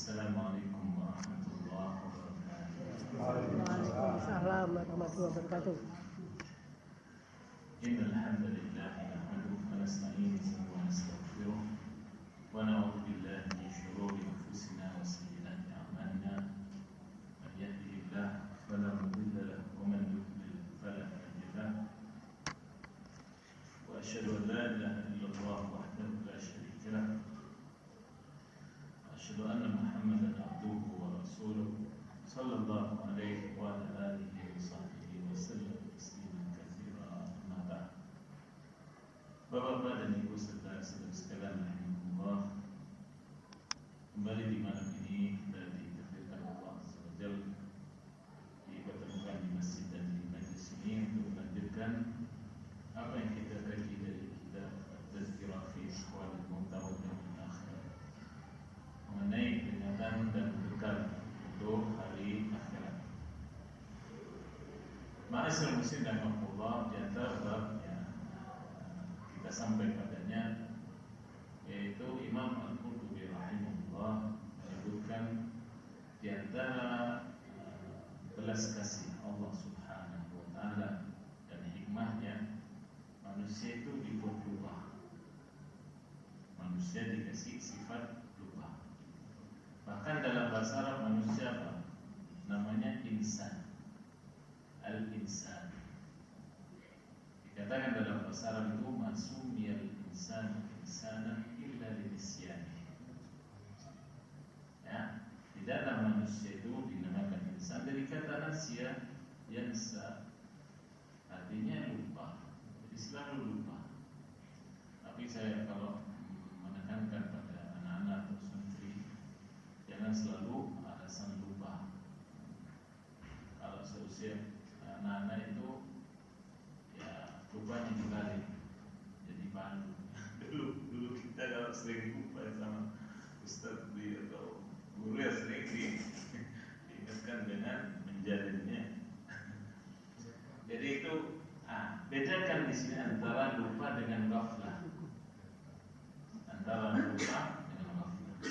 Assalamualaikum warahmatullahi wabarakatuh. Waalaikumsalam warahmatullahi wabarakatuh. Innal hamdalillah nahmaduhu wa nasta'inuhu wa nastaghfiruh wa na'udzu billahi min shururi anfusina wa sayyiati a'malina. Man yahdihillahu fala mudilla lahu wa man yudlil fala hadiya lahu. Wa asyhadu an la ilaha illallah wahdahu la syarika lahu. Asyhadu anna Muhammadan abduhu wa rasuluhu sallallahu alaihi wa ala alihi wa sahbihi wa sallam tasliman katsiran. Amma ba'd. Bapak-bapak dan ibu serta saudara sekalian rahimakumullah, kembali di malam ini kita ditakdirkan Allah Azza wa Jalla dipertemukan di masjid dan di majlis ini untuk melanjutkan apa yang kita kaji dari kitab Tazkirah fi Ahwalil Mauta wal Yaumil Akhir, mengenai peringatan dan bekal untuk hari akhirat. Ma'asyiral muslimin rahimakumullah, di antara bab yang kita sampai padanya yaitu Imam Al-Qurtubi rahimahullah menyebutkan di antara belas kasih Allah Subhanahu wa taala dan hikmahnya, manusia itu dibuat lupa. Manusia dikasih sifat lupa. Bahkan dalam bahasa Arab manusia apa? Namanya insan. Al-insan. Dikatakan dalam bahasa Arab itu masumiyal insan insanan illa linisyani. Ya, tidaklah manusia itu dinamakan insan dari kata nasya, yansa, artinya lupa. Jadi selalu lupa. Tapi saya kalau menekankan pada anak-anak atau santri, jangan selalu alasan lupa. Kalau seusia anak-anak itu ya lupanya dibalik jadi palu. Dulu kita kalau sering lupa sama ustaz atau guru ya sering diingatkan dengan menjalinnya. Jadi itu bedakan di sini antara lupa dengan ghaflah. Antara lupa dengan ghaflah.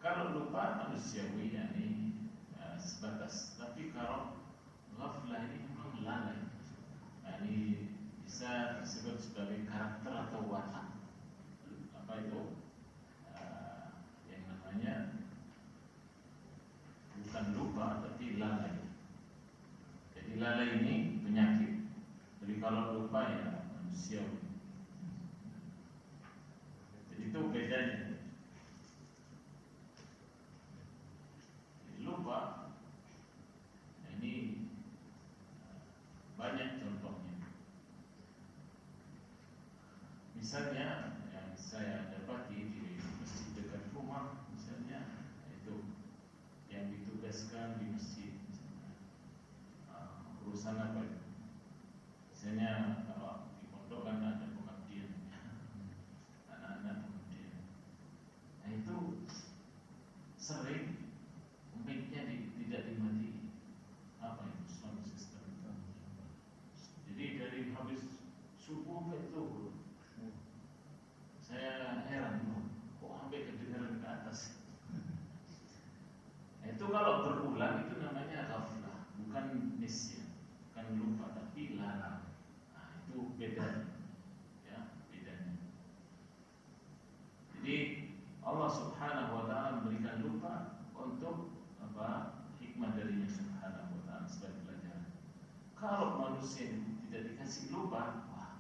Kalau lupa manusiawi yakni sebatas, tapi kalau ghaflah ini memang lalai. Ini bisa disebut sebagai karakter atau watak. Apa itu? Yang namanya bukan lupa tapi lalai. Jadi lalai ini penyakit. Jadi kalau lupa ya manusiawi. Jadi itu bedanya. Jadi lupa, nah ini banyak contohnya. Misalnya yang saya dapati di masjid dekat rumah, misalnya itu yang ditugaskan di masjid, misalnya urusan apa itu? Misalnya kalau di pondok kan ada pengabdian, anak-anak pengabdian. Nah itu sering mic-nya tidak dimati. Apa itu sound system? Jadi dari habis subuh ke zuhur, saya heran, kok sampai kedengaran ke atas. Nah, itu kalau berulang itu namanya ghaflah, bukan nisyan, bukan lupa, tapi lalai. Nah, itu bedanya, ya bedanya. Jadi Allah Subhanahu wa taala memberikan lupa untuk apa? Hikmah darinya Subhanahu wa taala sebagai pelajaran. Kalau manusia tidak dikasih lupa, wah,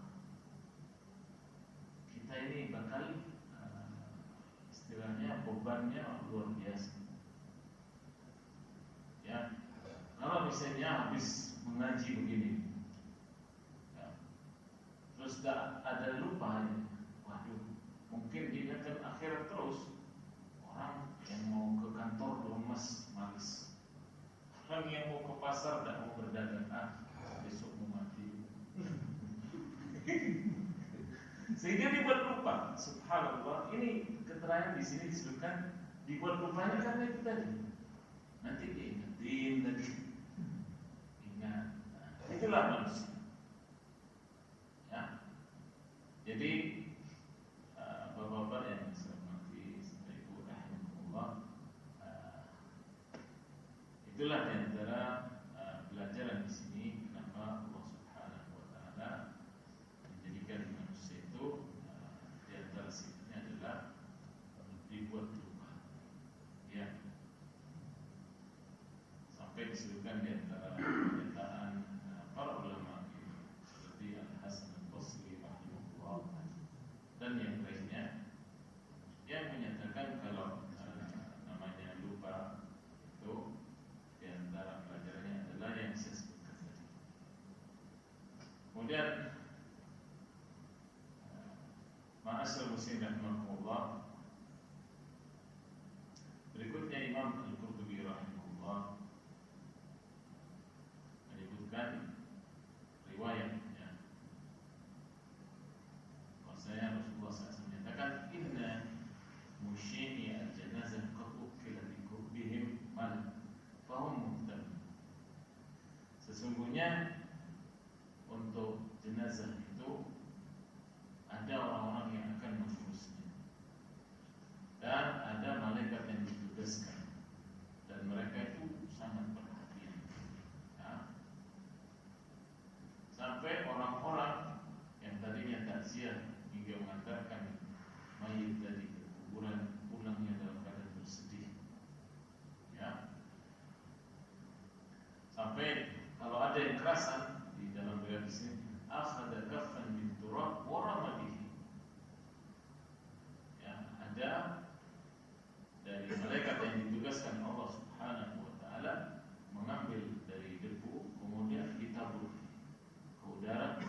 kita ini bakal istilahnya bebannya luar biasa. Ya, kalau misalnya habis mengaji begini, ya, terus gak ada lupa, ya, waduh, mungkin diingatkan akhirat terus. Orang yang mau ke kantor lemes, malas. Orang yang mau ke pasar dan mau berdagang, besok mau mati. Sehingga dibuat lupa. Subhanallah, ini keterangan di sini disebutkan dibuat lupanya karena itu tadi. Nanti diingetin lagi. Ingat. Nah, itulah manusia. Ya. Jadi bapak-bapak yang saya hormati, Ibu rahimahullah, itulah di antara pelajaran di sini kenapa Allah Subhanahu wa taala menjadikan manusia itu di antara sifatnya adalah dibuat lupa. Ya. Sampai disebutkan di antara pernyataan para ulama seperti Al-Hasan Al-Basri rahimahullah dan yang lainnya yang menyatakan kalau namanya lupa itu di antara pelajarannya adalah yang saya sebutkan tadi. Kemudian ma'asyiral muslimin rahimahullah, berikutnya Imam Al-Qurtubi rahimahullah menyebutkan riwayatnya bahwasanya Rasulullah SAW menyatakan inna musyini al-janazah qad ukila bi qurbihim mal fahum muhtamin. Sesungguhnya untuk jenazah itu ada orang-orang yang akan mengurusnya dan ada malaikat yang ditugaskan dan mereka itu sangat perhatian. Sampai orang-orang yang tadinya takziah hingga mengantarkan mayit dari kuburan pulangnya dalam keadaan bersedih. Ya. Sampai kalau ada yang kerasan di dalam riwayat di sini, akhadha kaffan min turab wa rama bihi. Ya, ada dari malaikat yang ditugaskan Allah Subhanahu wa taala mengambil dari debu kemudian ditabur ke udara,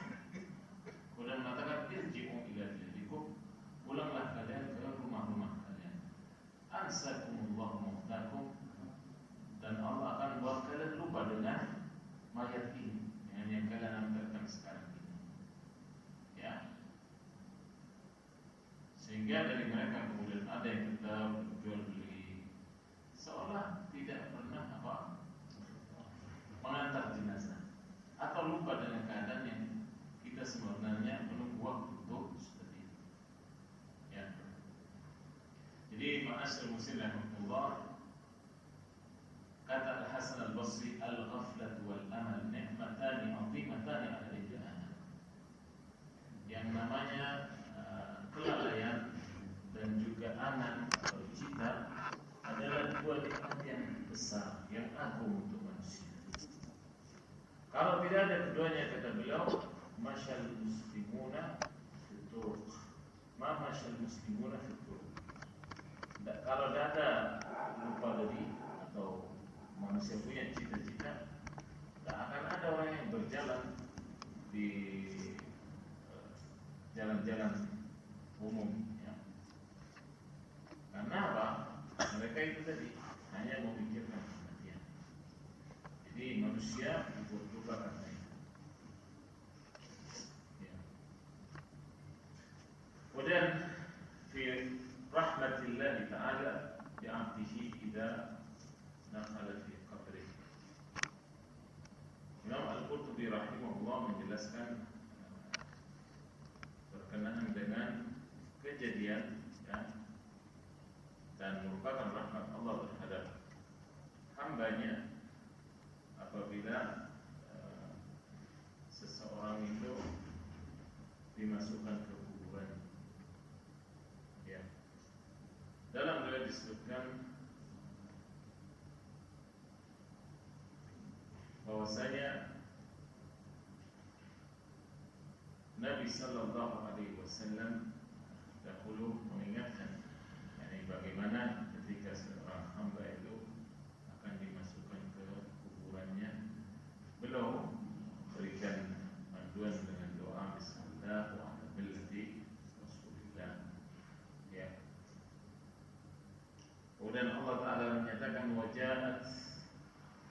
kemudian mengatakan irji'u ila dirikum, pulanglah kalian ke rumah-rumah kalian. Ansakumullahu mautakum, dan Allah akan buat kalian lupa dengan mayat ini, dengan yang kalian antarkan sekarang ini. Ya. Sehingga dari mereka kemudian ada yang tetap jual beli seolah tidak pernah mengantar jenazah atau lupa dengan keadaan yang kita sebenarnya menunggu waktu untuk seperti itu. Ya. Jadi ma'asyiral muslimin rahimahullah, kata Al-Hasan Al-Basri, al-ghaflatu wal amal ni'matani 'azimatani 'ala al-jahannam. Yang namanya kelalaian dan juga angan atau cita adalah dua nikmat yang besar, yang agung untuk manusia. Kalau tidak ada keduanya, kata beliau, masyal muslimuna fitur, ma masyal muslimuna fitur. Kalau tidak ada lupa tadi atau manusia punya cita-cita, tak akan ada orang yang berjalan di jalan-jalan umum. Ya. Karena apa? Mereka itu tadi hanya memikirkan kematian. Jadi manusia dibuat lupa karena itu. Ya. Kemudian fi rahmatillah ta'ala bi'abdihi idza nakhala fi qabri. Imam Al-Qurtubi rahimahullah menjelaskan berkenaan dengan kejadian, ya, dan merupakan rahmat Allah terhadap hambanya apabila seseorang itu dimasukkan ke kuburan. Ya. Dalam riwayat disebutkan bahwasanya Nabi Sallallahu Alaihi Wasallam dahulu mengingatkan, yani bagaimana ketika seorang hamba itu akan dimasukkan ke kuburannya, beliau berikan panduan dengan doa Bismillah wa ala millati Rasulillah. Ya. Kemudian Allah Taala menyatakan waja'at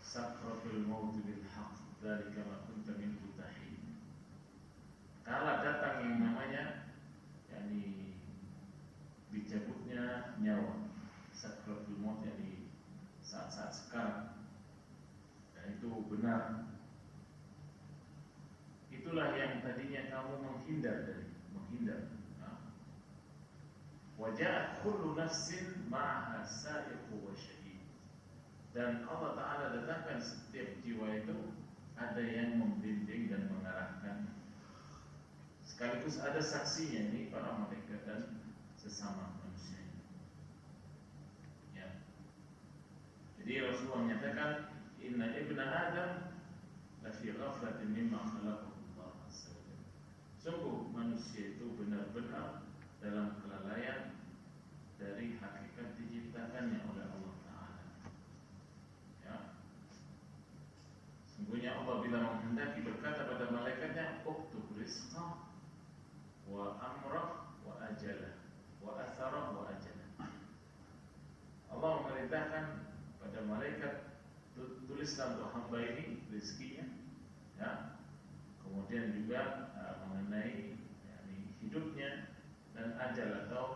sakratul maut bil haqq dzalika ma kunta minhu tahid. Kala datang yang namanya yakni dicabutnya nyawa, sakratul maut, yakni saat-saat sekarang, dan itu benar. Itulah yang tadinya kamu menghindar. Waja'at kullu nafsin ma'aha sa'iqu wa syahid. Dan Allah Ta'ala letakkan setiap jiwa itu ada yang membimbing dan mengarahkan. Sekaligus ada saksinya ini para malaikat dan sesama manusia. Ya. Jadi Rasulullah menyatakan inna ibna Adam lafi ghaflatin mimma khalaqahu Allah azza wa jalla. Sungguh manusia itu benar-benar dalam kelalaian dari hakikat diciptakannya oleh Allah Ta'ala. Ya. Sungguhnya Allah bila menghendaki berkata pada malaikatnya, uktub rizqah wa amrah wa ajalah wa atharah wa ajalah. Allah memerintahkan pada malaikat, tulislah untuk hamba ini rezekinya, ya. Kemudian juga mengenai hidupnya dan ajal atau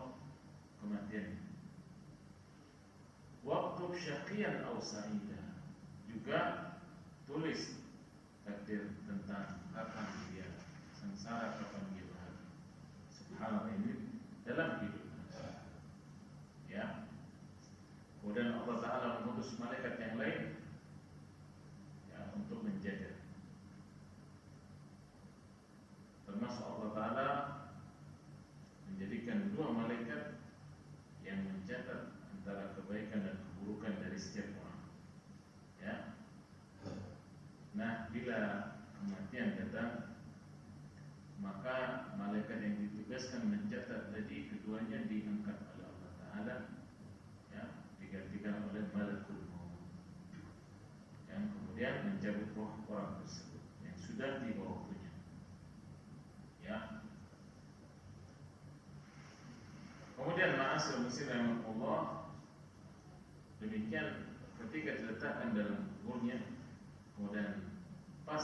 kematian. Waktu syaqiyan aw sa'idah, juga tulis takdir tentang kapan dia sengsara, kapan dia bahagia. Subhanallah, ini dalam hidup manusia. Ya. Kemudian Allah Ta'ala mengutus malaikat yang lain, ya, untuk menjaga. Termasuk Allah Ta'ala menjadikan dua malaikat yang mencatat antara kebaikan dan keburukan dari setiap orang. Ya. Nah, bila kematian datang, maka malaikat yang ditugaskan mencatat tadi keduanya diangkat oleh Allah Ta'ala, ya, digantikan oleh malakul maut, yang kemudian mencabut roh orang tersebut yang sudah tiba waktunya. Ya. Kemudian ma'asir muslim Allah, demikian ketika diletakkan dalam kuburnya, kemudian pas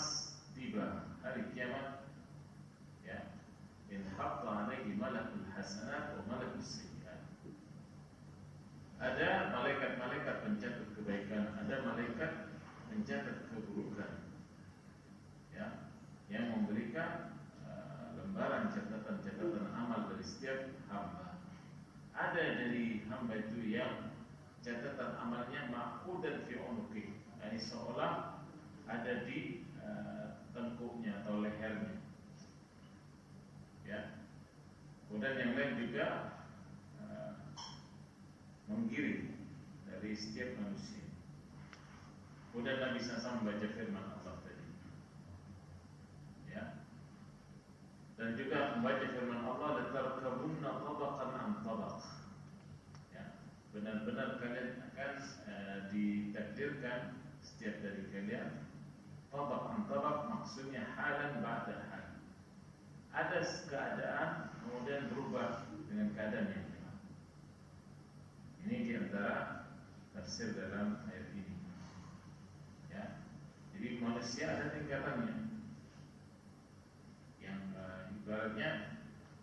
tiba hari kiamat, ya, in hatta alaihi malakul hasanat wa malakul sayyiat. Ada malaikat-malaikat pencatat kebaikan, ada malaikat pencatat keburukan, ya, yang memberikan lembaran catatan-catatan amal dari setiap hamba. Ada dari hamba itu yang catatan amalnya ma'qudan fi unuqi, yani seolah ada di tengkuknya atau lehernya. Ya. Kemudian yang lain juga menggiring dari setiap manusia. Kemudian Nabi SAW membaca firman Allah tadi, ya. Dan juga membaca firman Allah, latarkabunna tabaqan an tabaq. Ya, benar-benar kalian akan ditakdirkan setiap dari kalian tabaq an tabaq, maksudnya halan ba'da hal. Ada keadaan kemudian berubah dengan keadaan yang lain. Ini diantara tafsir dalam ayat ini. Ya, jadi manusia ada tingkatannya. Yang ibaratnya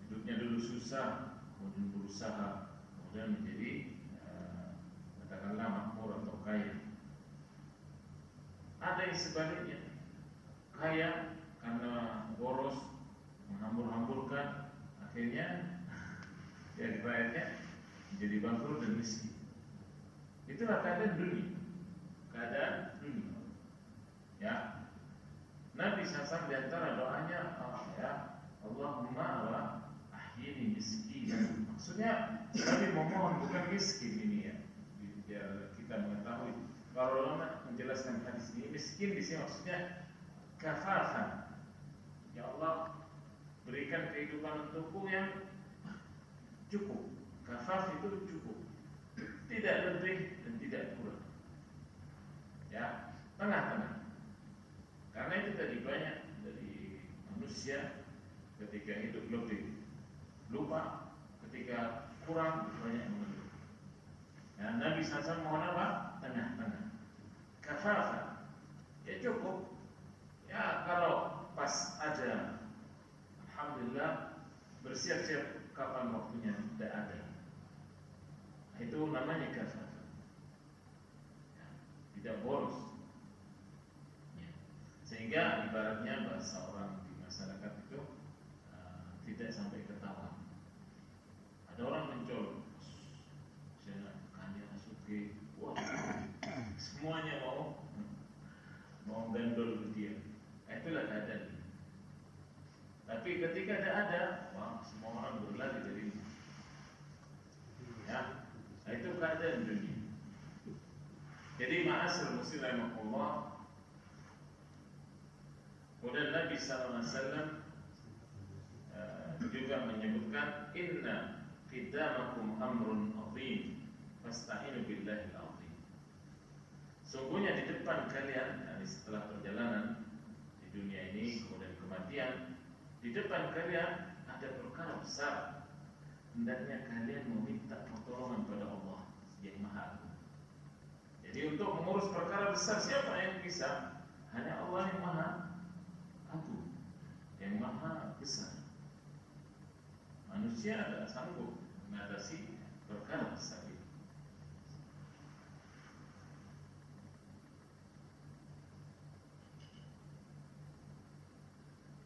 hidupnya dulu susah, kemudian berusaha, kemudian menjadi katakanlah makmur atau kaya. Ada yang sebaliknya, kaya karena boros, menghambur-hamburkan, akhirnya ya dibayarnya menjadi bangkrut dan miskin. Itulah keadaan dunia. Keadaan dunia. Ya. Nabi SAW di antara doanya, ya, Allahumma ahyini miskin. Maksudnya Nabi memohon bukan miskin ini, ya. Biar kita mengetahui. Kalau ulama menjelaskan hadis ini, miskin di sini maksudnya kafafan. Ya Allah, berikan kehidupan untukku yang cukup. Kafaf itu cukup, tidak lebih dan tidak kurang. Ya, tengah-tengah. Karena itu tadi banyak dari manusia ketika hidup lebih lupa, ketika kurang banyak mengeluh. Nah, Nabi SAW mohon apa? Tengah-tengah. Kafafan, ya cukup. Ya kalau pas ada, alhamdulillah, bersiap-siap kapan waktunya tidak ada. Itu namanya kafafan. Ya, tidak boros. Sehingga ibaratnya bahasa orang di masyarakat itu tidak sampai ketawa. Ada orang mencolok, saya kaya suki, wah, semua ketika tidak ada, wah, semua orang berlari dari ini. Ya, nah, itu keadaan dunia. Jadi ma'asyiral muslimin rahimakumullah, kemudian Nabi SAW juga menyebutkan inna qidamakum amrun azim fasta'inu billahil azim. Sungguhnya di depan kalian, yani setelah perjalanan di dunia ini kemudian kematian, di depan kalian ada perkara besar. Hendaknya kalian meminta pertolongan pada Allah yang Maha Agung. Jadi untuk mengurus perkara besar siapa yang bisa? Hanya Allah yang Maha Agung, yang Maha Besar. Manusia tidak sanggup mengatasi perkara besar itu.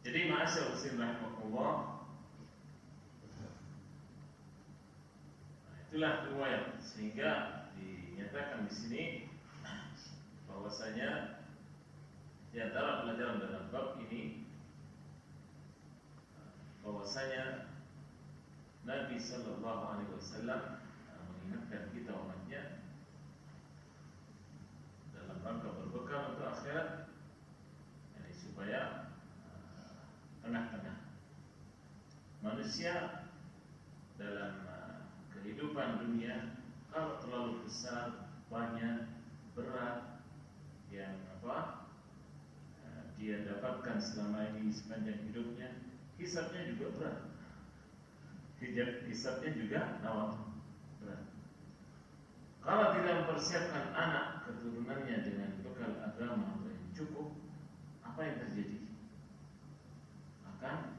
Jadi ma'asyar muslim rahimahullah, itulah riwayat, sehingga dinyatakan di sini bahwasanya di antara pelajaran dalam bab ini bahwasanya Nabi Sallallahu Alaihi Wasallam mengingatkan kita umatnya dalam rangka berbekal untuk akhirat, yani supaya tengah-tengah manusia dalam kehidupan dunia kalau terlalu besar, banyak, berat yang dia dapatkan selama ini sepanjang hidupnya, hisabnya juga berat. Hisabnya juga berat. Kalau tidak mempersiapkan anak keturunannya dengan bekal agama yang cukup, apa yang terjadi? Akan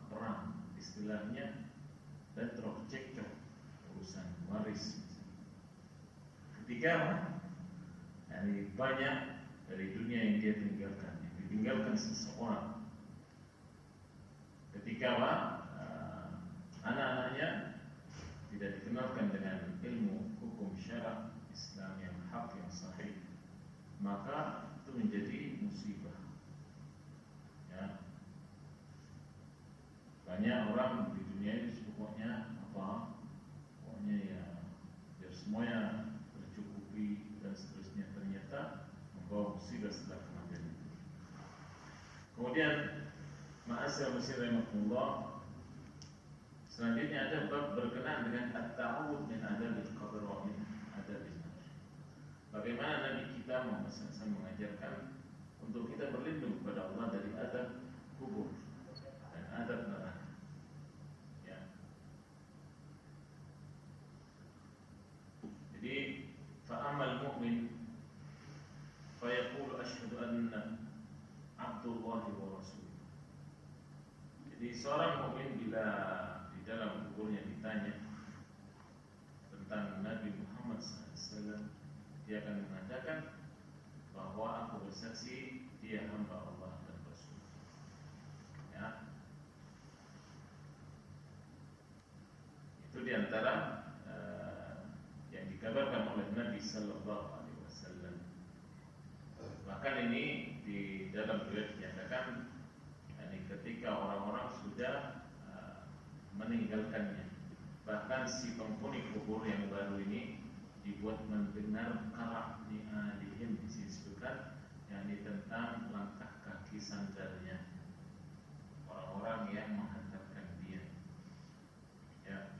perang, istilahnya bentrok, cekcok, urusan waris. Ketiga, dari banyak dari dunia yang dia tinggalkan, yang ditinggalkan seseorang. Ketika anak-anaknya tidak dikenalkan dengan ilmu hukum syara Islam yang hak, yang sahih, maka itu menjadi musibah. Ya. Banyak orang di dunia ini pokoknya pokoknya ya biar semuanya tercukupi dan seterusnya, ternyata membawa musibah setelah kematian itu. Kemudian ma'asyiral muslimin rahimakumullah, selanjutnya ada bab berkenaan dengan at-ta'awud min adabil qabr wa min adabil nar. Bagaimana Nabi kita Muhammad SAW mengajarkan untuk kita berlindung kepada Allah dari adab kubur dan adab neraka. Ya. Jadi fa'amal mu'min fa yaqulu asyhadu anna Abdullah wa Rasul. Jadi seorang mukmin bila di dalam kuburnya ditanya tentang Nabi Muhammad SAW, dia akan mengatakan bahwa aku bersaksi dia hamba Allah dan Rasul. Ya. Itu diantara yang dikabarkan oleh Nabi Sallallahu Alaihi Wasallam. Bahkan ini di dalam riwayat dinyatakan, ketika orang-orang sudah meninggalkannya, bahkan si penghuni kubur yang baru ini dibuat mendengar karak ni'alihim, disebutkan yakni tentang langkah kaki sandalnya orang-orang yang menghantarkan dia. Ya.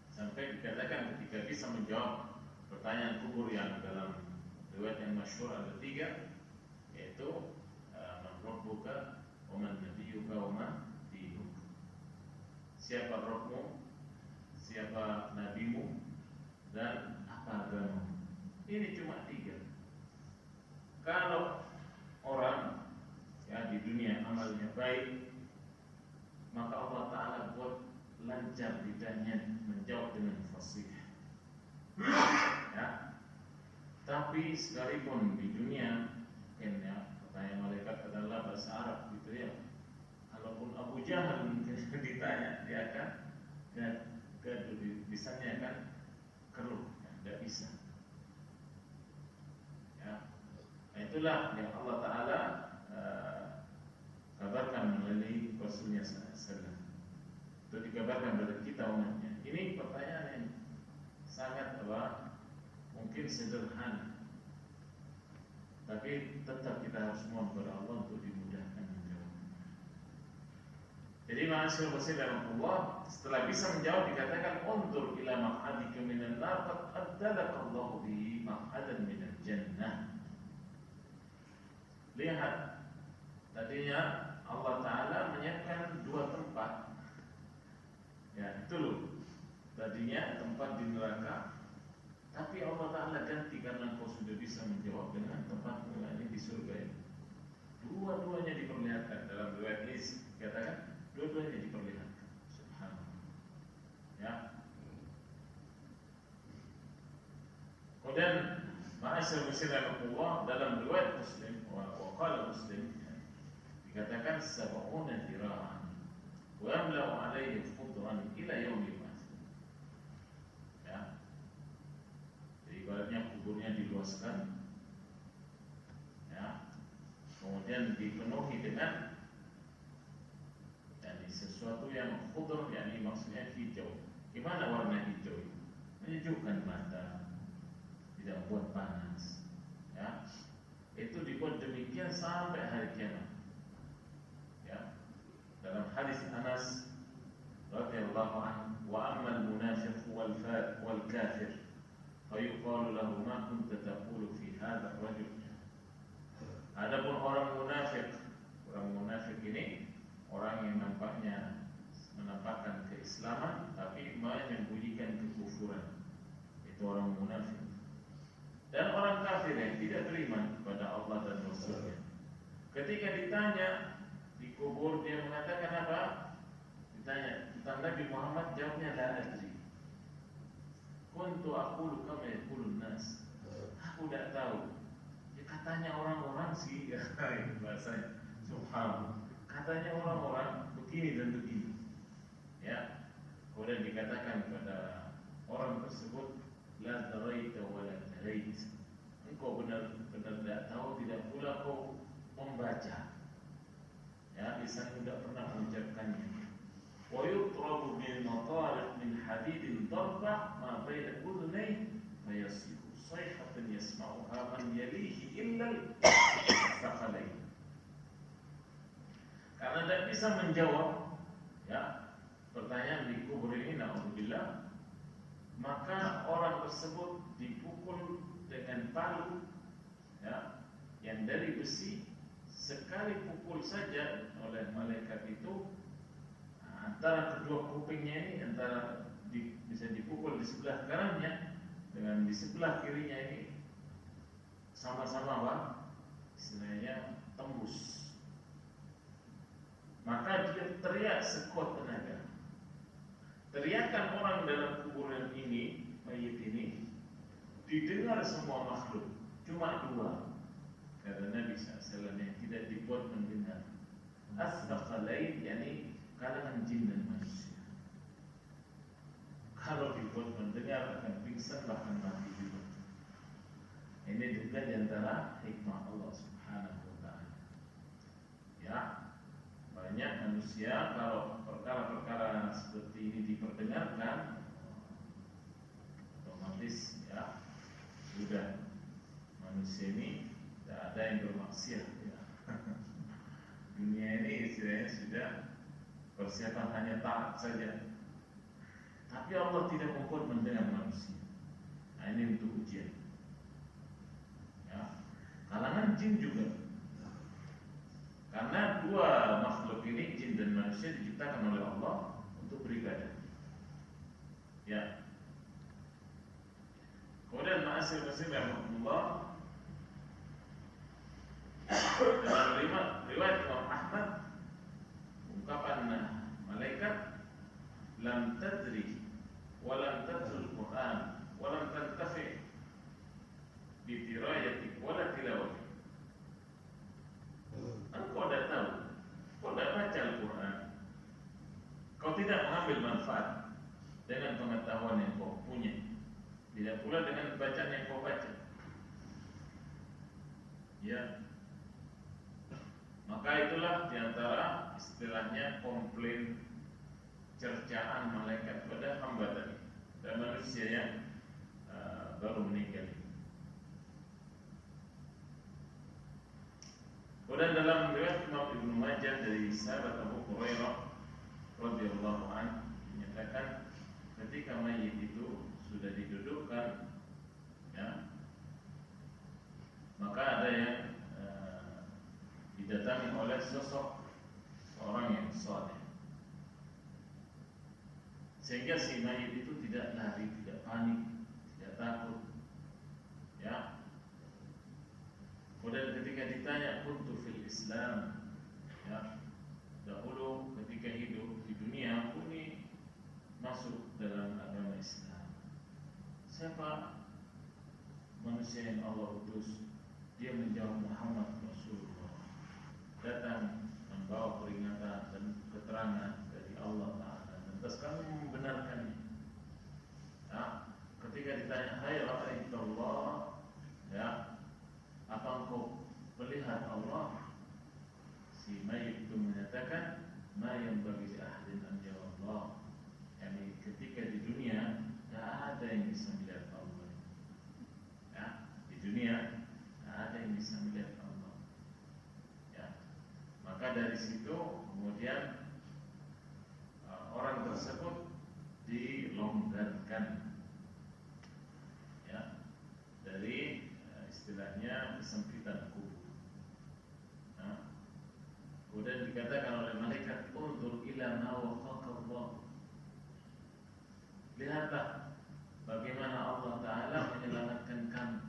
Sampai dikatakan ketika bisa menjawab pertanyaan kubur yang dalam riwayat yang masyhur ada 3, yaitu man rabbuka wa man nabiyyuka wa ma dinuk. Siapa Rabbmu, siapa nabimu, dan apa agamamu. Ini cuma 3. Kalau orang ya di dunia amalnya baik, maka Allah Ta'ala buat lancar lidahnya menjawab dengan fasih. Ya. Tapi sekalipun di dunia ya, pertanyaan malaikat adalah bahasa Arab gitu ya. Kalaupun Abu Jahal ditanya, dia akan bisanya kan keruh, tidak bisa. Ya. Nah, itulah yang Allah Ta'ala kabarkan melalui dikabarkan kepada kita umatnya. Ini pertanyaan yang sangat mungkin sederhana, tapi tetap kita harus mohon kepada Allah untuk dimudahkan menjawab. Jadi ma'asyur Allah setelah bisa menjawab dikatakan undur ila maq'adika minan nar qad addalakallahu bihi maq'adan minal jannah. Lihat, tadinya Allah Ta'ala menyiapkan dua tempat. Ya, itu loh. Tadinya tempat di neraka, tapi Allah Ta'ala ganti karena engkau sudah bisa menjawab dengan tempat mulanya di surga ini. Dua-duanya diperlihatkan dalam riwayat ini dikatakan dua-duanya diperlihatkan. Subhanallah. Ya. Kemudian ma'asyar Allah dalam riwayat Muslim wa qala Muslim dikatakan sab'una dira'an wa yamla'u 'alaihi khudran ila yaumil ba'ts. Ya. Jadi ibaratnya kuburnya diluaskan, ya. Kemudian dipenuhi dengan sesuatu yang khudr, yakni maksudnya hijau. Gimana warna hijau? Menyejukkan mata, tidak buat panas. Ya. Itu dibuat demikian sampai hari kiamat. Ya. Dalam hadis Anas radhiyallahu anhu, wa ammal munafiq wal kafir fayuqalu lahu ma kunta taqulu fi hadha ar-rajul. Adapun orang munafik ini orang yang nampaknya menampakkan keislaman tapi menyembunyikan kekufuran, itu orang munafik. Dan orang kafir yang tidak beriman kepada Allah dan Rasulnya, ketika ditanya di kubur dia mengatakan apa? Ditanya tentang Nabi Muhammad, jawabnya la adri. Kuntu aqulu kama yaqulun nas. Aku tidak tahu. Ya, katanya orang-orang sih, ya, bahasanya. Subhanallah. Katanya orang-orang begini dan begini. Ya. Kemudian dikatakan kepada orang tersebut, la daraita wa la tarait. Engkau benar-benar tidak tahu, tidak pula kau membaca. Ya, lisan tidak pernah mengucapkannya. Wa yutrabu bil matariq min hadidin darba ma baina udhnayhi fayasihu sayhatan yasma'uha man yalihi illa al-thaqalain. Karena tidak bisa menjawab, ya, pertanyaan di kubur ini, na'udzubillah, maka orang tersebut dipukul dengan palu, ya, yang dari besi. Sekali pukul saja oleh malaikat itu, antara kedua kupingnya ini bisa dipukul di sebelah kanannya dengan di sebelah kirinya ini sama-sama istilahnya tembus. Maka dia teriak sekuat tenaga. Teriakan orang dalam kuburan ini, mayit ini, didengar semua makhluk, cuma dua. Kata Nabi SAW yang tidak dibuat mendengar. As-thaqalain, yakni kalangan jin dan manusia. Kalau dibuat mendengar akan pingsan bahkan mati juga. Ini juga di antara hikmah Allah Subhanahu wa ta'ala. Ya, banyak manusia kalau perkara-perkara seperti ini diperdengarkan, otomatis ya sudah manusia ini tidak ada yang bermaksiat. Ya. Dunia ini istilahnya sudah persiapan hanya taat saja. Tapi Allah tidak membuat mendengar manusia. Nah, ini untuk ujian. Ya. Kalangan jin juga. Karena dua makhluk ini, jin dan manusia, diciptakan oleh Allah untuk beribadah. Ya. Kemudian ma'asir-masir rahmatullah, dalam riwayat Imam Ahmad, ungkapan malaikat, lam tadri wa lam tatlul Quran wa lam tantafi bi dirayatik wa la tilawatik. Engkau tidak tahu, kau tidak baca Al-Quran, kau tidak mengambil manfaat dengan pengetahuan yang kau punya, tidak pula dengan bacaan yang kau baca. Ya, maka itulah diantara istilahnya komplain cercaan malaikat pada hamba tadi dan manusia yang baru meninggal. Kemudian dalam riwayat Imam Ibnu Majah dari sahabat Abu Hurairah radhiyallahu anhu menyatakan ketika mayit itu sudah didudukkan, ya, maka ada yang didatangi oleh sosok seorang yang saleh, sehingga si mayit itu tidak lari, tidak panik, tidak takut, ya. Kemudian ketika ditanya kuntu fil Islam, ya, dahulu ketika hidup di dunia aku ini masuk dalam agama Islam. Siapa manusia yang Allah utus? Dia menjawab Muhammad Rasulullah, datang membawa peringatan dan keterangan dari Allah Ta'ala, lantas kami membenarkannya. Ya, ketika ditanya hai ra'aitallah, ya, apa engkau melihat Allah? Si mayit itu menyatakan ma yanbaghi li ahadin an yara Allah. Yani ketika di dunia tidak ada yang bisa melihat Allah. Ya, di dunia tidak ada yang bisa melihat Allah. Ya, maka dari situ kemudian orang tersebut dilonggarkan, ya, dari istilahnya kesempitan kubur. Nah, kemudian dikatakan oleh malaikat unzur ila ma waffaqa Allah. Lihatlah bagaimana Allah Ta'ala menyelamatkan kamu,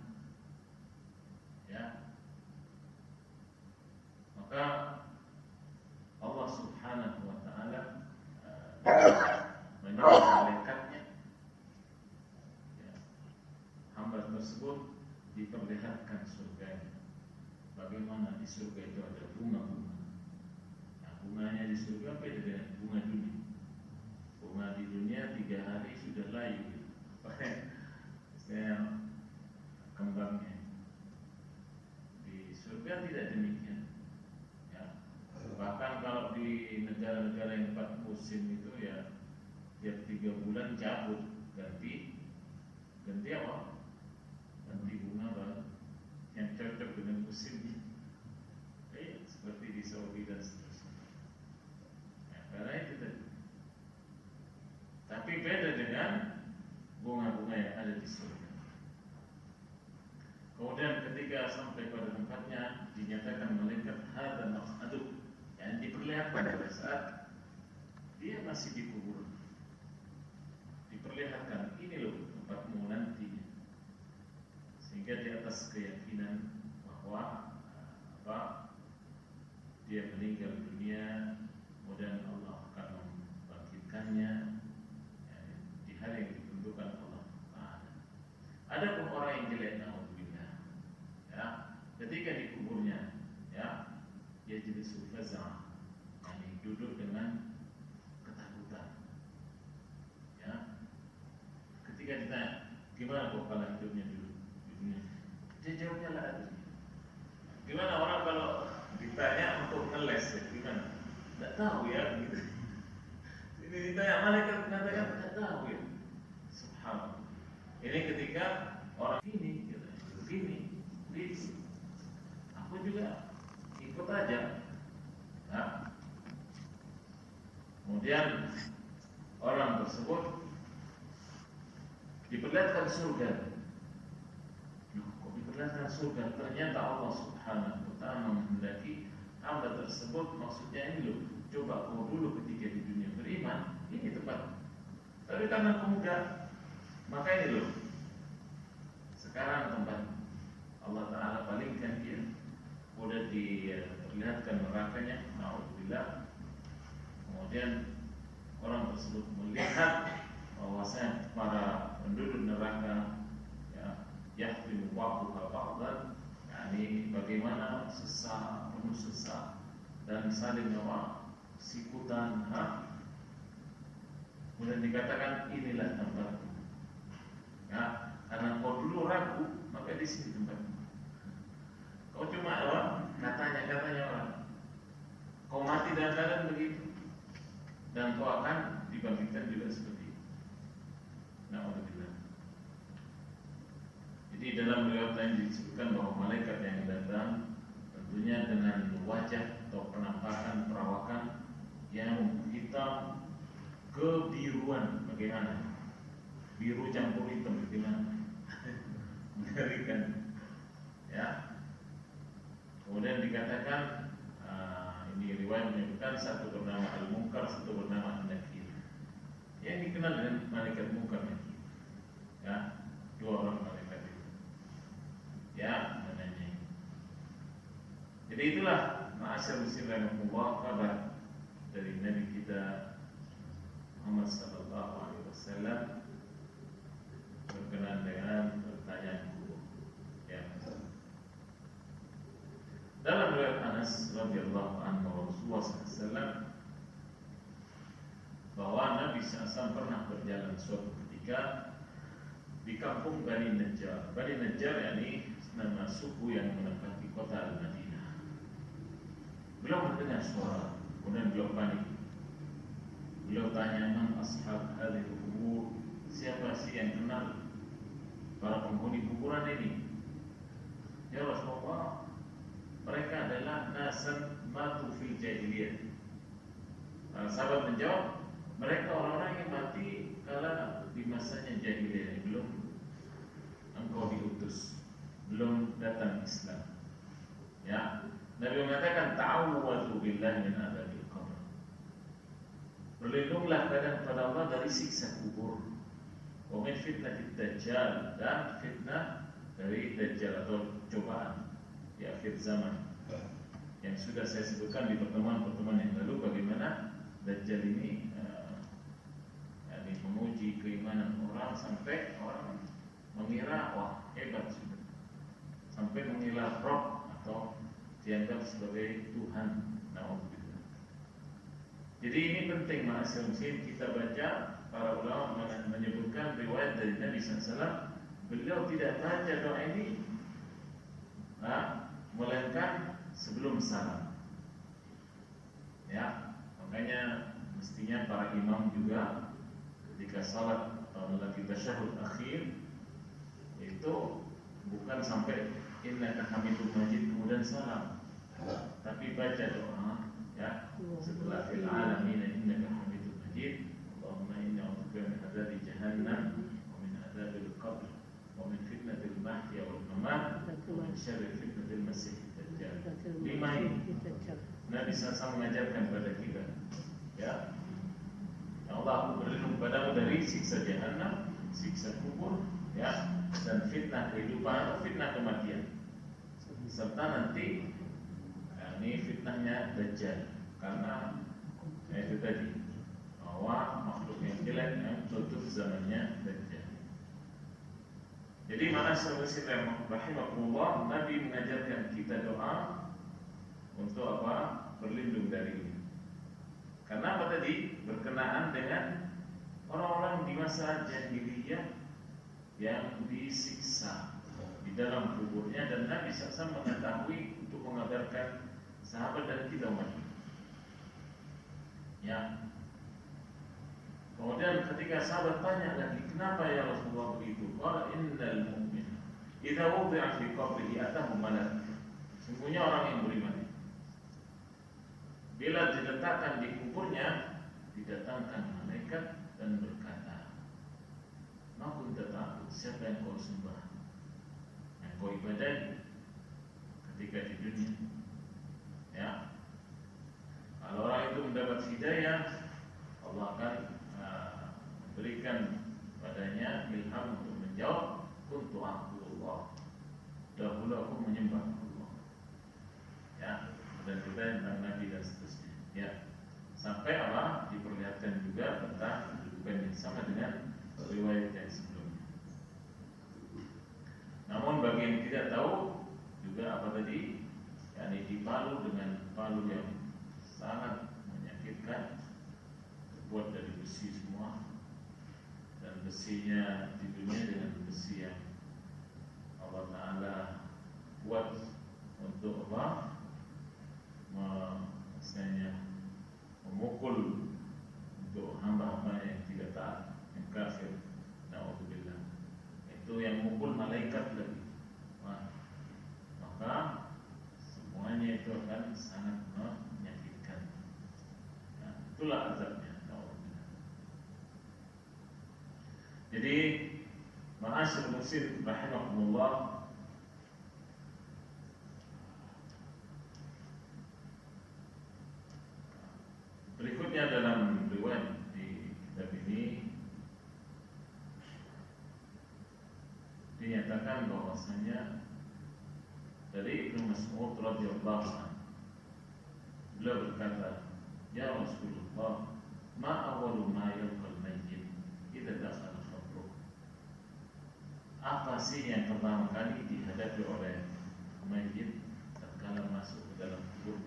ya. Maka Allah Subhanahu wa Ta'ala menyuruh malaikatnya, ya, hamba tersebut diperlihatkan surganya. Bagaimana di surga itu ada bunga-bunga. Nah, bunganya di surga beda dengan bunga dunia. Bunga di dunia 3 hari sudah layu, istilahnya kembangnya. Di surga tidak demikian, ya. Bahkan kalau di negara-negara yang 4 musim itu, ya, tiap 3 bulan cabut, ganti apa? Ganti bunga baru yang cocok dengan musimnya. Seperti di Saudi dan seterusnya. Nah, karena itu tadi. Tapi beda dengan bunga-bunga yang ada di surga. Kemudian ketika sampai pada tempatnya dinyatakan malaikat hadza maq'aduk, yang diperlihatkan pada saat dia masih dikubur. Diperlihatkan ini loh tempatmu nanti. Sehingga di atas keyakinan bahwa dia meninggal dunia, kemudian Allah akan membangkitkannya, ya, di hari yang ditentukan Allah Ta'ala. Adapun orang yang jelek, naudzubillah, ya, ketika dikuburnya, ya, dia jadi faza', yani duduk dengan ketakutan, ya. Ketika ditanya gimana kok kalau hidupnya dulu di dunia, dia jawabnya lah adanya. Gimana orang kalau ditanya untuk ngeles, ya, gimana? Tidak tahu ya, gitu. Ini ditanya malaikat mengatakan tidak tahu ya. Subhanallah. Ini ketika orang ini, gitu, begini, aku juga ikut aja. Nah, kemudian orang tersebut diperlihatkan surga. Kok diperlihatkan surga? Ternyata Allah Subhanahu wa Ta'ala menghendaki hamba tersebut, maksudnya ini loh, coba kau dulu ketika di dunia beriman, ini tempat. Tapi karena kau enggak, maka ini loh, sekarang tempat. Allah Ta'ala palingkan dia, kemudian diperlihatkan nerakanya, naudzubillah. Kemudian orang tersebut melihat bahwasanya para penduduk neraka, ya, yahtimu ba'duha ba'dan, yakni bagaimana penuh sesak dan saling sikutan. Kemudian dikatakan inilah tempatmu, ya, karena kau dulu ragu, maka di sini tempatmu. Kau cuma katanya orang, kau mati dalam keadaan begitu, dan kau akan dibangkitkan Jadi dalam riwayat lain disebutkan bahwa malaikat yang datang tentunya dengan wajah atau penampakan perawakan yang hitam kebiruan, bagaimana? Biru campur hitam, bagaimana? Mengerikan, ya. Kemudian dikatakan ini riwayat menyebutkan satu bernama Al-Munkar, satu bernama An-Nakir. Yang dikenal dengan malaikat Munkar Nakir. Ya, dua orang malaikat itu. Ya, namanya. Jadi itulah ma'asyar muslimin rahimakumullah, kabar dari Nabi kita Muhammad sallallahu alaihi wasallam berkenaan dengan pertanyaan kubur. Ya. Dalam riwayat Anas radhiyallahu anhu Rasulullah SAW bahwa Nabi SAW pernah berjalan suatu ketika di kampung Bani Najjar. Bani Najjar yakni nama suku yang menempati kota Al-Madinah. Beliau mendengar suara, kemudian beliau panik. Beliau tanya, "Man ashab hadhihi kubur?" Siapa sih yang kenal para penghuni kuburan ini? Ya Rasulullah, mereka adalah nasan matu fil jahiliyah. Sahabat menjawab, mereka orang-orang yang mati kala di masanya jahiliyah, belum engkau diutus, belum datang Islam. Ya, Nabi mengatakan ta'awwadzu billahi min adzabil qabr. Berlindunglah kepada Allah dari siksa kubur. Wa min fitnatid dajjal, dan fitnah dari dajjal atau cobaan di akhir zaman yang sudah saya sebutkan di pertemuan-pertemuan yang lalu, bagaimana Dajjal ini menguji keimanan orang sampai orang mengira wah hebat sudah, sampai mengira Rob atau dianggap sebagai Tuhan. Nauzubillah. Jadi ini penting ma'asyiral muslimin, kita baca para ulama menyebutkan riwayat dari Nabi SAW, beliau tidak baca doa ini melainkan sebelum salam. Ya, makanya mestinya para imam juga ketika salat atau lagi tasyahud akhir itu bukan sampai innaka hamidum majid kemudian salam, tapi baca doa ya setelah fil alamin innaka hamidum majid, Allahumma inni a'udzubika min adzabi jahannam wa min adzabil qabr wa min fitnatil mahya wal mamat wa min syarri fitnatil masih dajjal. 5 ini Nabi SAW mengajarkan kepada kita, ya Allah, aku berlindung padamu dari siksa jahannam, siksa kubur, ya, dan fitnah kehidupan atau fitnah kematian, serta nanti ini fitnahnya Dajjal, karena itu tadi bahwa makhluk yang jelek yang tutup zamannya Dajjal. Jadi mana sallallahu rahimahullah, Nabi mengajarkan kita doa untuk apa? Berlindung dari ini. Karena apa tadi? Berkenaan dengan orang-orang di masa jahiliyah yang disiksa di dalam kuburnya, dan Nabi SAW mengetahui untuk mengabarkan sahabat dan kita umat. Ya. Kemudian ketika sahabat tanya lagi, kenapa ya Rasulullah begitu? Qala innal mu'min idza wudi'a fi qabrihi atahu malak. Sungguhnya orang yang beriman bila diletakkan di kuburnya, didatangkan malaikat dan berkata, "Ma kunta ta'bud?" Siapa yang kau sembah, yang kau ibadahi ketika di dunia? Ya, kalau orang itu mendapat hidayah, Allah akan memberikan padanya ilham untuk menjawab, kuntu a'budullah, dahulu aku menyembah Allah. Ya, dan juga tentang Nabi dan seterusnya. Ya, sampai Allah diperlihatkan juga tentang kehidupan yang sama dengan riwayat yang sebelumnya. Namun bagi yang tidak tahu juga apa tadi, yakni dipalu dengan palu yang sangat menyakitkan, terbuat dari besi semua, dan besinya di dunia dengan besi yang Allah Ta'ala buat untuk apa? Misalnya memukul untuk hamba-hamba yang tidak taat, yang kafir. Nauzubillah. Itu yang berkumpul malaikat lagi. Wah, maka semuanya itu akan sangat menyakitkan. Nah, itulah azabnya. Jadi, ma'asyar muslim rahimakumullah, berikutnya dalam riwayat di kitab ini dinyatakan bahwasanya dari Ibnu Mas'ud radhiyallahu anhu, beliau berkata, "Ya Rasulullah, ma awwalu ma yalqal mayyit idza dakhala qabruh?" Apa sih yang pertama kali dihadapi oleh mayit tatkala masuk ke dalam kubur?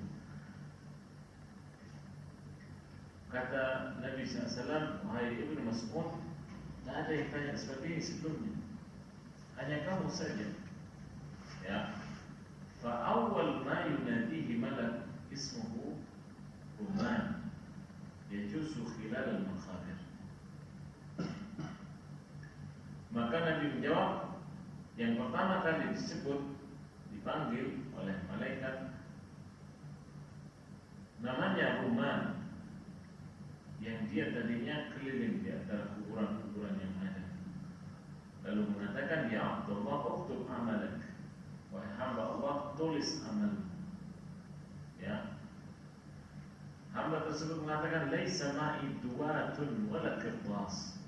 Kata Nabi SAW, "Wahai Ibnu Mas'ud, tidak ada yang tanya seperti ini sebelumnya, hanya kamu saja." Ya, fa'awwal ma yunadihi malak ismuhu Ruman yajusu khilal al-makhabir. Maka Nabi menjawab, yang pertama kali disebut, dipanggil oleh malaikat, namanya Ruman, yang dia tadinya keliling di antara kuburan-kuburan yang ada. Lalu mengatakan, "Ya Abdullah, uktub amalak." Wahai hamba Allah, tulis amal. Ya. Hamba tersebut mengatakan, "Laisa ma'i duwatun wala qirtas."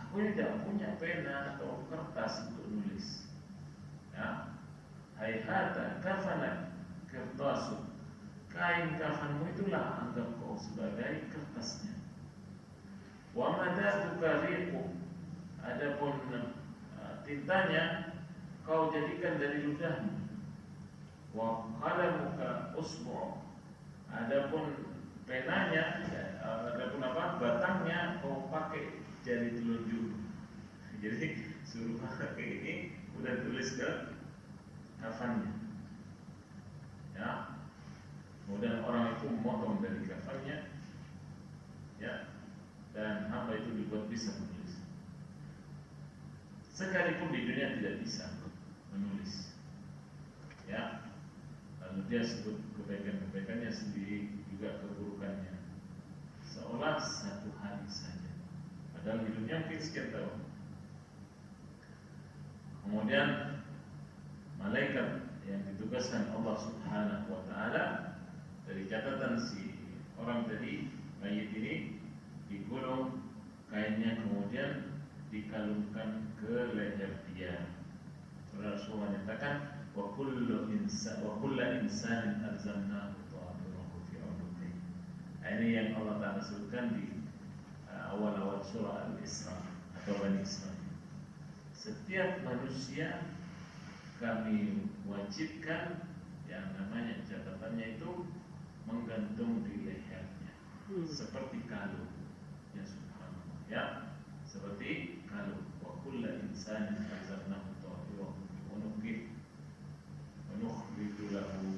Aku tidak punya pena atau kertas untuk nulis. Ya. Hayhata kafanak qirtasun. Kain kafanmu itulah anggap kau sebagai kertasnya. Wa madatuka riqu. Adapun tintanya kau jadikan dari ludahmu. Wa qalamuka usbu'. Adapun penanya, adapun batangnya kau pakai jari telunjuk. Jadi suruh pakai ini udah tulis ke kafannya. Ya. Kemudian orang itu memotong dari kafannya, ya, dan hamba itu dibuat bisa menulis. Sekalipun di dunia tidak bisa menulis, ya. Lalu dia sebut kebaikan-kebaikannya sendiri, juga keburukannya, seolah satu hari saja, padahal hidupnya mungkin sekian tahun. Kemudian malaikat yang ditugaskan Allah Subhanahu wa Ta'ala, dari catatan si orang tadi, mayit ini, digulung kainnya, kemudian dikalungkan ke leher dia. Rasulullah menyatakan, wa kullu insanin alzamnahu ta'irahu fi 'unuqih. Ini yang Allah Ta'ala sebutkan di awal-awal surah Al-Isra atau Bani Israil. Setiap manusia kami wajibkan yang namanya catatannya itu menggantung di lehernya, seperti kalung. Ya subhanallah, ya, seperti kalung. Wa kullu insanin alzamnahu ta'irahu fi 'unuqih wa nukhriju lahu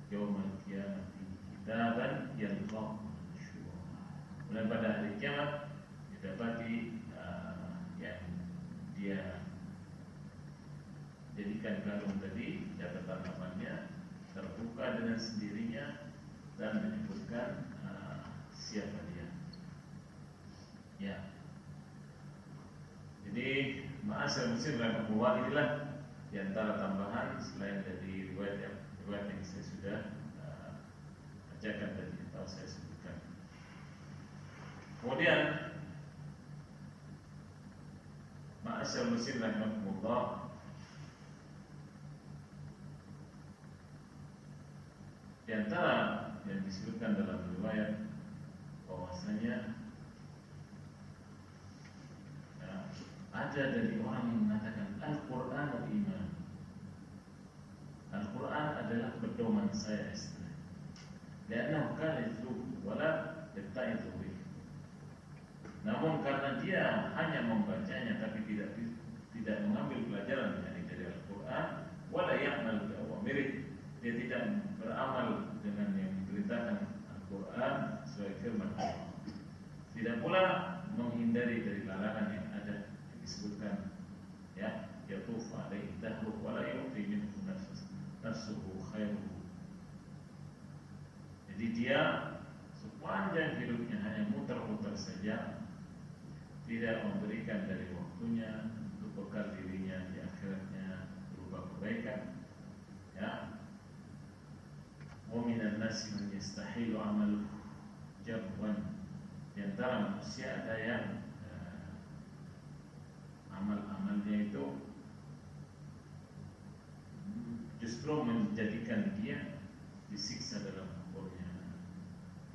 yawmal qiyamati kitaban yalqahu manshura. Dan pada hari kiamat didapati yang dia jadikan kalung tadi, catatan amalnya terbuka dengan sendirinya dan menyebutkan siapa dia. Ya. Jadi ma'asyar muslim rahimahullah, inilah di antara tambahan selain dari riwayat yang saya sudah bacakan tadi atau saya sebutkan. Kemudian ma'asyar muslim rahimahullah, di antara yang disebutkan dalam riwayat bahwasanya ada dari orang yang mengatakan Al-Quran al-Iman. Al-Quran adalah pedoman saya istilah. Karena bukan itu wala itu. Namun karena dia hanya membacanya tapi tidak mengambil pelajaran dari Al-Quran, wala ya'mal bi awamirihi, dia tidak beramal dengan yang diberitakan Al-Quran sebagai firman Allah. Tidak pula menghindari dari larangan yang ada yang disebutkan, ya, khairuhu. Jadi dia sepanjang hidupnya hanya muter-muter saja, tidak memberikan dari waktunya untuk bekal dirinya di akhiratnya berupa kebaikan. Ya, wa minan nasi man yastahilu amaluhu jabwan. Di antara manusia ada yang amal-amalnya itu justru menjadikan dia disiksa dalam kuburnya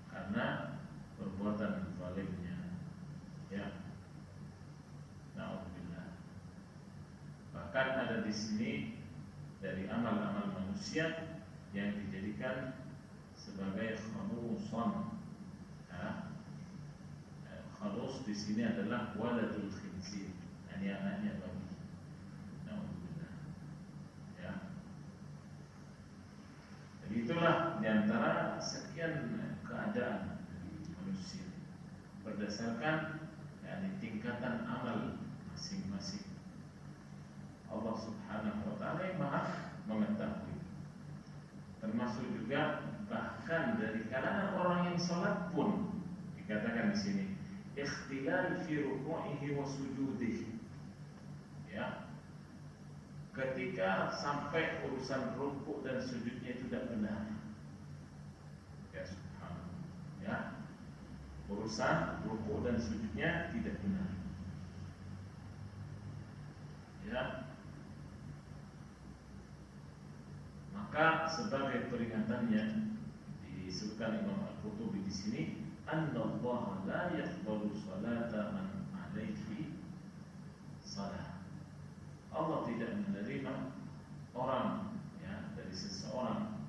karena perbuatan zalimnya. Ya, na'udzubillah. Bahkan ada di sini dari amal-amal manusia yang dijadikan sebagai khalusan. Khalus di sini adalah waladul khinzir, anak-anaknya babi. Na'udzubillah. Ya. Jadi itulah diantara sekian keadaan manusia berdasarkan tingkatan amal masing-masing. Allah Subhanahu wa taala yang Maha mengetahui. Termasuk juga bahkan dari kalangan orang yang salat pun dikatakan di sini ikhtilal fi ruku'ihi wa sujudihi. Ya. Ketika sampai urusan rukuk dan sujudnya itu tidak benar. Ya subhanallah. Ya. Urusan rukuk dan sujudnya tidak benar. Ya. Maka sebagai peringatannya disebutkan Imam Al-Qurtubi di sini, Annallaha la yaqbalu salata man alaihi salah. Allah tidak menerima orang ya dari seseorang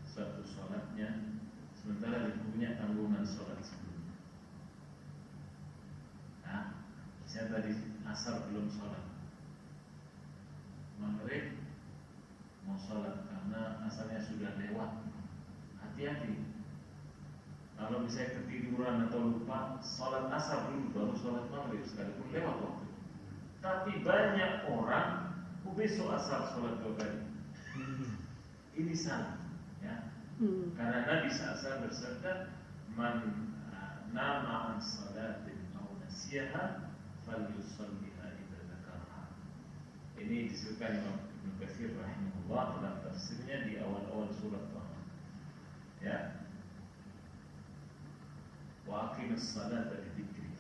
suatu salatnya sementara dia punya tanggungan salat sebelumnya. Nah, saya tadi asar belum salat, maghrib mau salat karena asarnya sudah lewat. Hati-hati. Kalau misalnya ketiduran atau lupa, salat asar dulu baru salat maghrib sekalipun lewat waktu. Tapi banyak orang besok asar salat 2 kali. Ini salah, ya. Karena Nabi SAW bersabda, "Man nama an salatin aw nasiyaha falyusalliha idza dzakaraha." Ini disebutkan Imam Ibnu Katsir rahimahullah dalam tafsirnya di awal-awal surat Taha. Ya. Wa aqimus salata li dzikri.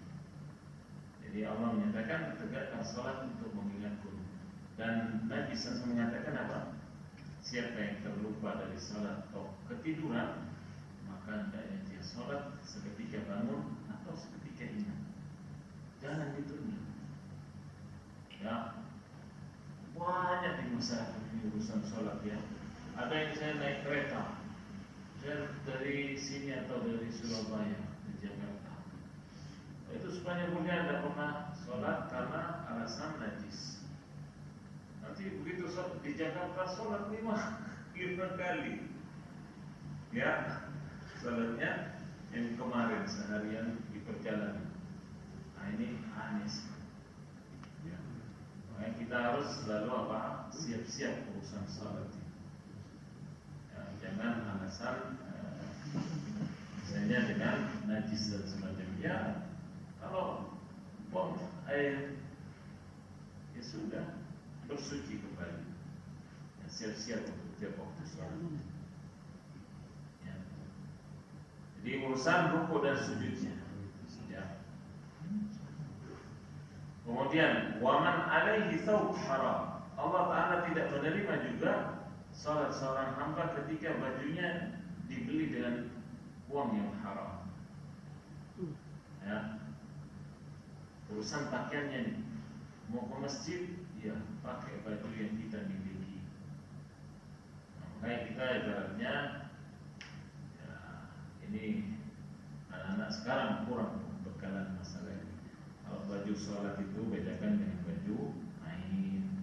Jadi Allah menyatakan tegakkan salat untuk mengingatku. Dan Nabi SAW mengatakan apa? Siapa yang terlupa dari salat atau ketiduran, maka hendaknya dia salat seketika bangun atau seketika ingat. Jangan ditunda. Ya, banyak di masyarakat ini urusan salat ya. Ada yang saya naik kereta, saya dari sini atau dari Surabaya Jakarta. Itu sepanjang bulan tidak pernah sholat karena alasan najis. Nanti begitu di Jakarta sholat 5 kali. Ya, sholatnya yang kemarin seharian di perjalanan. Nah ini aneh. Ya. Makanya kita harus selalu apa? Siap-siap urusan sholat. Ya, jangan alasan misalnya dengan najis dan semacamnya. Kalau buang air ya sudah bersuci kembali. Ya, siap-siap untuk tiap waktu sholat. Ya. Jadi urusan rukuk dan sujudnya. Ya. Kemudian waman alaihi thawb haram. Allah Ta'ala tidak menerima juga salat seorang hamba ketika bajunya dibeli dengan uang yang haram. Ya. Urusan pakaiannya nih, mau ke masjid, ya pakai baju yang kita miliki. Nah, makanya kita ibaratnya, ya, ini anak-anak sekarang kurang bekalan masalah ini. Kalau baju sholat itu bedakan dengan baju main,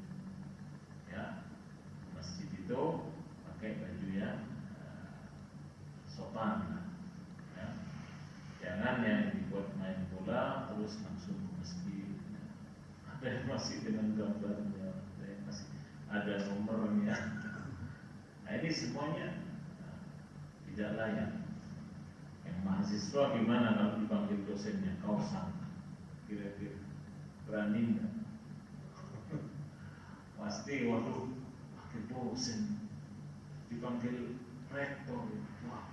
ya. Masjid itu pakai baju yang sopan. Jangan yang dibuat main bola terus langsung ke masjid. Ada yang masih dengan gambarnya, ada yang masih ada nomornya. Nah ini ini semuanya tidak layak. Yang mahasiswa gimana kalau dipanggil dosennya? Kau sangka kira-kira berani enggak? Pasti waduh, pakai dosen dipanggil rektor, wah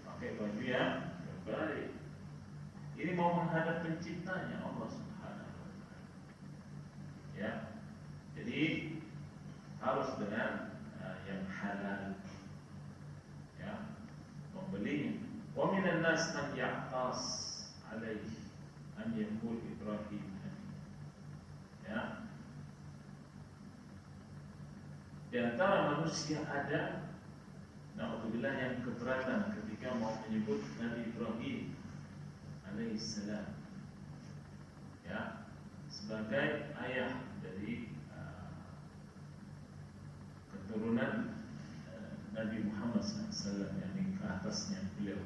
pakai baju ya baik. Ini mau menghadap penciptanya Allah Subhanahu wa Ta'ala. Ya, jadi harus dengan yang halal. Ya, membelinya. Wa minan nas man ya'tas alaihi an yaqul Ibrahim. Ya. Di antara manusia ada na'udzubillah yang keberatan ketika mau menyebut Nabi Ibrahim alaihissalam, ya, sebagai ayah dari keturunan Nabi Muhammad SAW, yang ke atasnya beliau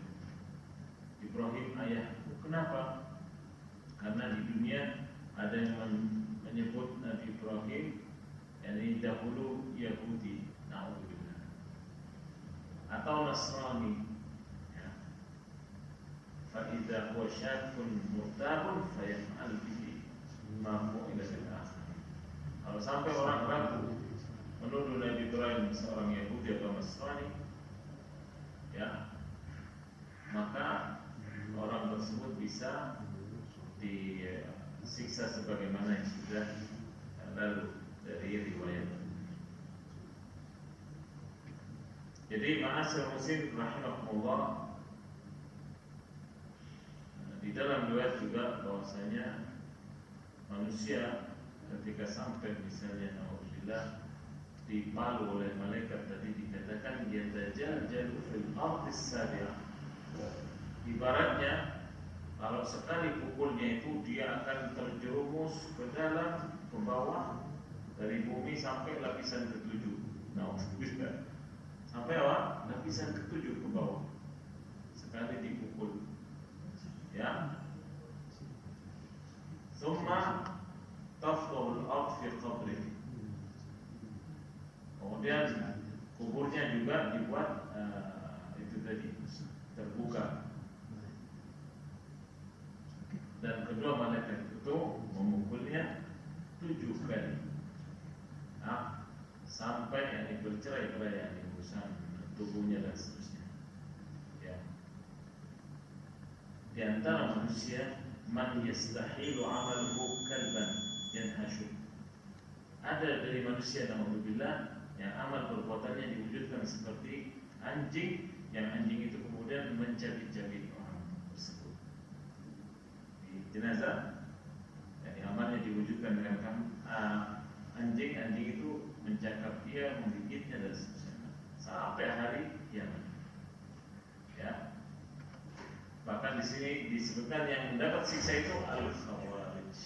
Ibrahim ayah. Kenapa? Karena di dunia ada yang menyebut Nabi Ibrahim yang dahulu Yahudi, na'udzubillah, atau Nasrani. Fa'idha huwa syakun murtabun fayaf'al bihi ma fu'ila bil akhir. Kalau sampai orang ragu menuduh Nabi Ibrahim seorang Yahudi atau Nasrani, ya, maka orang tersebut bisa disiksa sebagaimana yang sudah lalu dari riwayat. Jadi ma'asyiral muslimin rahimakumullah, di dalam riwayat juga bahwasanya manusia ketika sampai misalnya naudzubillah dipalu oleh malaikat, tadi dikatakan yatajaljalu fil ardis sabi'ah. Ibaratnya kalau sekali pukulnya itu dia akan terjerumus ke dalam, ke bawah, dari bumi sampai lapisan ketujuh. Naudzubillah. Sampai apa? Lapisan ketujuh ke bawah. Sekali dipukul. Ya. Summa tafdhul al-ard fi qabri. Kemudian kuburnya juga dibuat itu tadi terbuka. Dan kedua malaikat itu memukulnya 7 kali. Nah, sampai yang bercerai-berai, yang urusan tubuhnya dan seterusnya. Ya. Di antara manusia man yastahilu amaluhu kalban yanhashu. Ada dari manusia naudzubillah yang amal perbuatannya diwujudkan seperti anjing, yang anjing itu kemudian mencabik-cabik orang tersebut di jenazah. Jadi amalnya diwujudkan dengan anjing itu mencakap dia, menggigitnya dan seterusnya sampai hari kiamat. Ya. Bahkan di sini disebutkan yang mendapat siksa itu al-khawarij.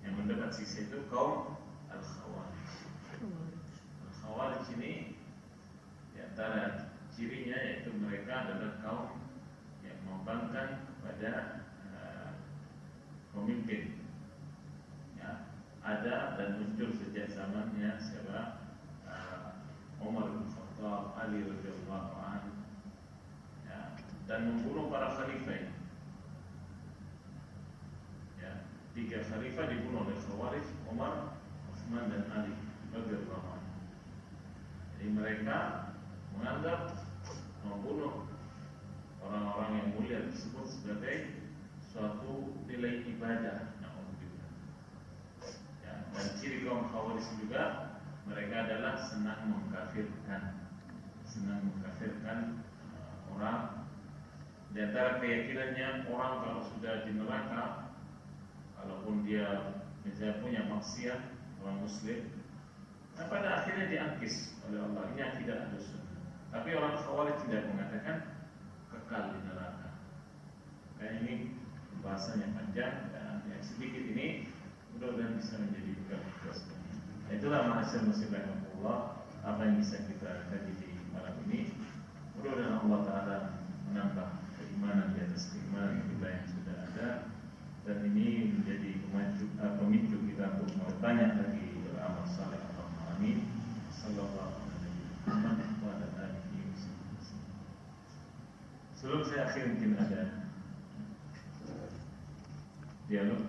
Yang mendapat siksa itu kaum al-khawarij. Al-khawarij ini di antara cirinya yaitu mereka adalah kaum yang membangkang kepada pemimpin. Ya, ada dan muncul sejak zamannya siapa? Umar bin Khattab, Ali radhiyallahu anhu, ya, dan membunuh para khalifah. Ya, 3 khalifah dibunuh oleh Khawarij, Umar, Utsman dan Ali radhiyallahu anhu. Jadi mereka menganggap membunuh orang-orang yang mulia tersebut sebagai suatu nilai ibadah. Ya, dan ciri kaum Khawarij juga mereka adalah senang mengkafirkan orang. Di antara keyakinannya, orang kalau sudah di neraka, kalaupun dia misalnya punya maksiat, orang Muslim, nah pada akhirnya diangkis oleh Allah. Ini akidah Ahlussunnah. Tapi orang Khawarij tidak mengatakan kekal di neraka. Kayak ini bahasanya panjang dan yang sedikit ini mudah-mudahan bisa menjadi bekal kita semua. Itulah ma'asyiral muslimin rahimakumullah, apa yang bisa kita kaji di malam ini. Mudah-mudahan Allah Ta'ala menambah keimanan di atas keimanan kita yang sudah ada, dan ini menjadi pemicu kita untuk banyak lagi beramal saleh. Amin. Sallallahu alaihi wasallam. Sebelum saya akhir mungkin ada dialog.